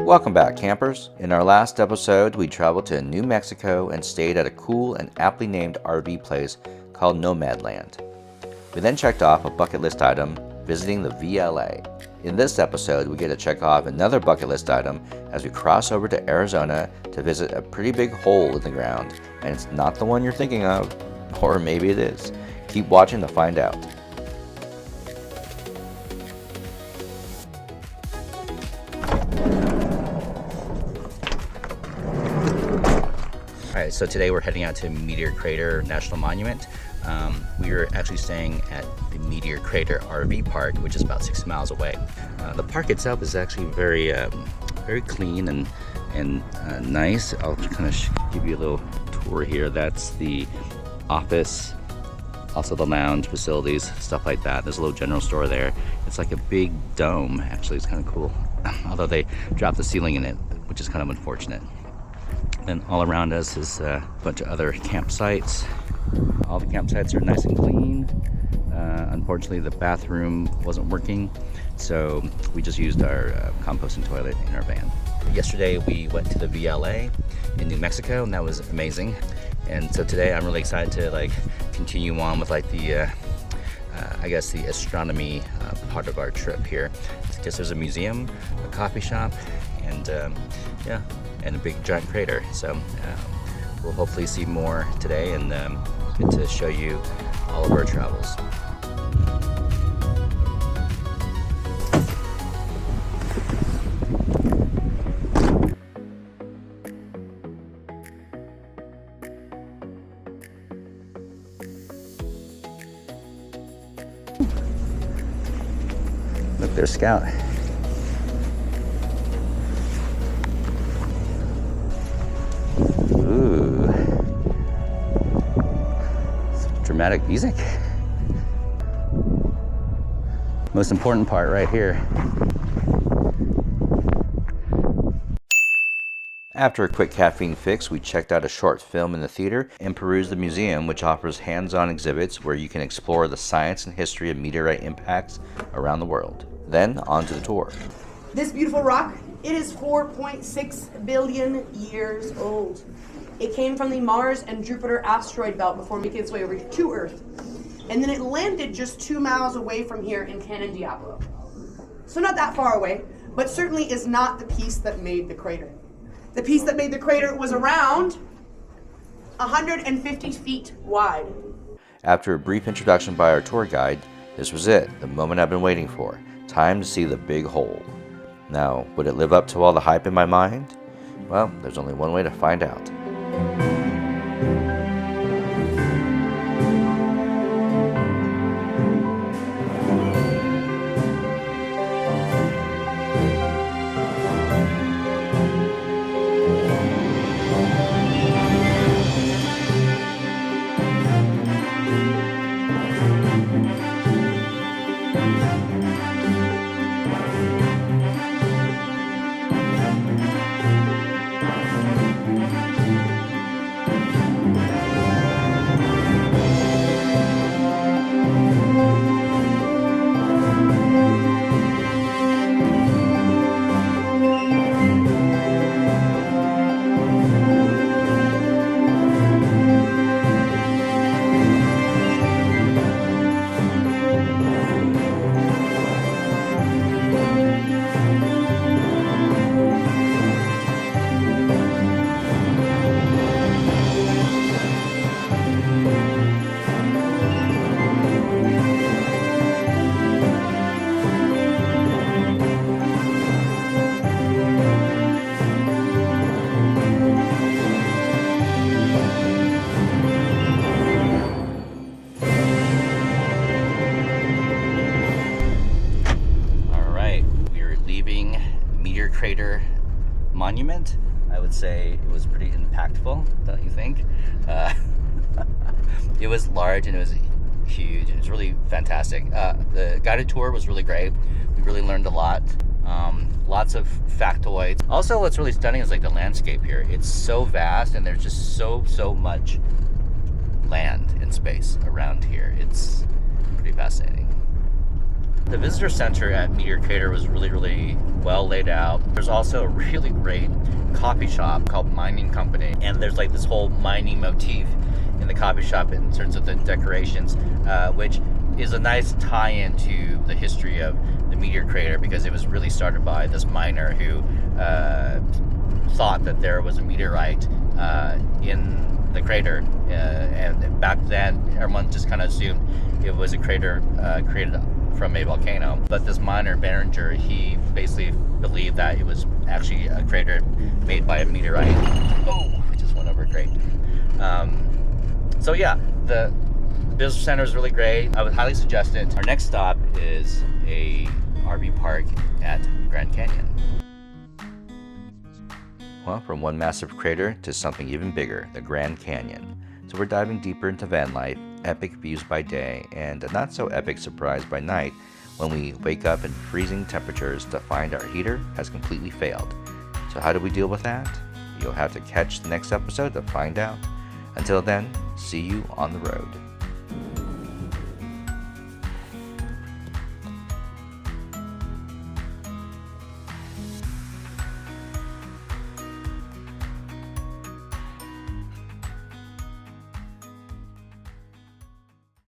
Welcome back, campers. In our last episode, we traveled to New Mexico and stayed at a cool and aptly named RV place called Nomadland. We then checked off a bucket list item, visiting the VLA. In this episode, we get to check off another bucket list item as we cross over to Arizona to visit a pretty big hole in the ground, and it's not the one you're thinking of, or maybe it is. Keep watching to find out. Alright, so today we're heading out to Meteor Crater National Monument. We are actually staying at the Meteor Crater RV park, which is about 6 miles away. The park itself is actually very clean and nice. I'll kind of give you a little tour here. That's the office, also the lounge facilities, stuff like that. There's a little general store there. It's like a big dome. Actually, it's kind of cool. Although they dropped the ceiling in it, which is kind of unfortunate. And all around us is a bunch of other campsites. All the campsites are nice and clean. Unfortunately, the bathroom wasn't working, so we just used our composting toilet in our van. Yesterday, we went to the VLA in New Mexico, and that was amazing. And so today, I'm really excited to continue on with the I guess the astronomy part of our trip here. Because there's a museum, a coffee shop, and yeah, and a big giant crater. So we'll hopefully see more today and get to show you all of our travels. Look, there's Scout. Ooh. Some dramatic music. Most important part right here. After a quick caffeine fix, we checked out a short film in the theater and perused the museum, which offers hands-on exhibits where you can explore the science and history of meteorite impacts around the world. Then, on to the tour. This beautiful rock, it is 4.6 billion years old. It came from the Mars and Jupiter asteroid belt before making its way over to Earth. And then it landed just 2 miles away from here in Canon Diablo. So not that far away, but certainly is not the piece that made the crater. The piece that made the crater was around 150 feet wide. After a brief introduction by our tour guide, this was it, the moment I've been waiting for. Time to see the big hole. Now, would it live up to all the hype in my mind? Well, there's only one way to find out. Meteor Crater Monument. I would say it was pretty impactful, don't you think? It was large and it was huge. It was really fantastic. The guided tour was really great. We really learned a lot. Lots of factoids. Also, what's really stunning is like the landscape here. It's so vast and there's just so much land and space around here. It's pretty fascinating. The visitor center at Meteor Crater was really well laid out. There's also a really great coffee shop called Mining Company, and there's like this whole mining motif in the coffee shop in terms of the decorations, which is a nice tie-in to the history of the Meteor Crater, because it was really started by this miner who thought that there was a meteorite in the crater, and back then everyone just kind of assumed it was a crater created from a volcano. But this miner, Behringer, he basically believed that it was actually a crater made by a meteorite. Oh, it just went over great. So yeah, the business center is really great. I would highly suggest it. Our next stop is a RV park at Grand Canyon. Well, from one massive crater to something even bigger, the Grand Canyon. So we're diving deeper into van life, epic views by day, and a not so epic surprise by night when we wake up in freezing temperatures to find our heater has completely failed. So how do we deal with that? You'll have to catch the next episode to find out. Until then, see you on the road.